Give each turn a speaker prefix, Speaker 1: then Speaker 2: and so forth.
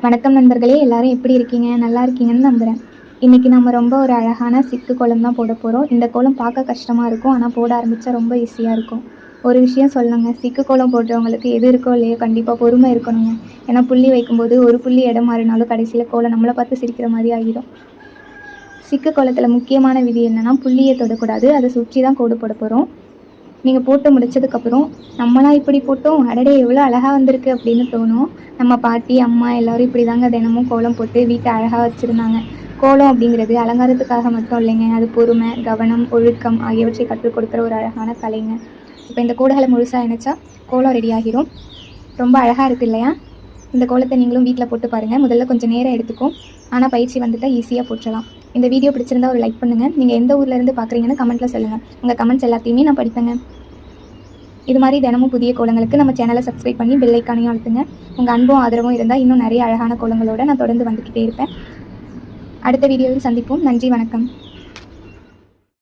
Speaker 1: வணக்கம் நண்பர்களே, எல்லாரும் எப்படி இருக்கீங்க? நல்லா இருக்கீங்கன்னு நம்புகிறேன். இன்றைக்கி நம்ம ரொம்ப ஒரு அழகான சிக்கு கோலம் தான் போட போகிறோம். இந்த கோலம் பார்க்க கஷ்டமாக இருக்கும், ஆனால் போட ஆரம்பித்தா ரொம்ப ஈஸியாக இருக்கும். ஒரு விஷயம் சொல்லணுங்க, சிக்கு கோலம் போடுறவங்களுக்கு எது இருக்கோ இல்லையோ கண்டிப்பாக பொறுமை இருக்கணுங்க. ஏன்னா புள்ளி வைக்கும்போது ஒரு புள்ளி இடம் மாறினாலும் கடைசியில் கோலம் நம்மளை பார்த்து சிரிக்கிற மாதிரி ஆகிடும். சிக்கு கோலத்தில் முக்கியமான விதி என்னென்னா, புள்ளியை தொடக்கூடாது, அதை சுற்றி தான் கோடு போட போகிறோம். நீங்கள் போட்டு முடித்ததுக்கப்புறம் நம்மளாம் இப்படி போட்டோம், அடடே எவ்வளோ அழகாக வந்திருக்கு அப்படின்னு தோணும். நம்ம பாட்டி, அம்மா எல்லோரும் இப்படி தாங்க தினமும் கோலம் போட்டு வீட்டை அழகாக வச்சுருந்தாங்க. கோலம் அப்படிங்கிறது அலங்காரத்துக்காக மட்டும் இல்லைங்க, அது பொறுமை, கவனம், ஒழுக்கம் ஆகியவற்றை கற்றுக் கொடுக்குற ஒரு அழகான கலைங்க. இப்போ இந்த கோடுகளை முழுசாக இணைச்சா கோலம் ரெடி ஆகிரும். ரொம்ப அழகாக இருக்குது இல்லையா? இந்த கோலத்தை நீங்களும் வீட்டில் போட்டு பாருங்கள். முதல்ல கொஞ்சம் நேரம் எடுத்துக்கும், ஆனால் பயிற்சி வந்துட்டால் ஈஸியாக போட்டுடலாம். இந்த வீடியோ பிடிச்சிருந்தா ஒரு லைக் பண்ணுங்கள். நீங்கள் எந்த ஊர்லேருந்து பார்க்குறீங்கன்னு கமெண்ட்டில் சொல்லுங்கள். உங்கள் கமெண்ட்ஸ் எல்லாத்தையுமே நான் படிப்பேங்க. இது மாதிரி தினமும் புதிய கோலங்களுக்கு நம்ம சேனலை சப்ஸ்கிரைப் பண்ணி பெல் ஐக்கானையும் அழுத்துங்க. உங்கள் அன்பும் ஆதரவும் இருந்தால் இன்னும் நிறைய அழகான கோலங்களோடு நான் தொடர்ந்து வந்துக்கிட்டே இருப்பேன். அடுத்த வீடியோவில் சந்திப்போம். நன்றி, வணக்கம்.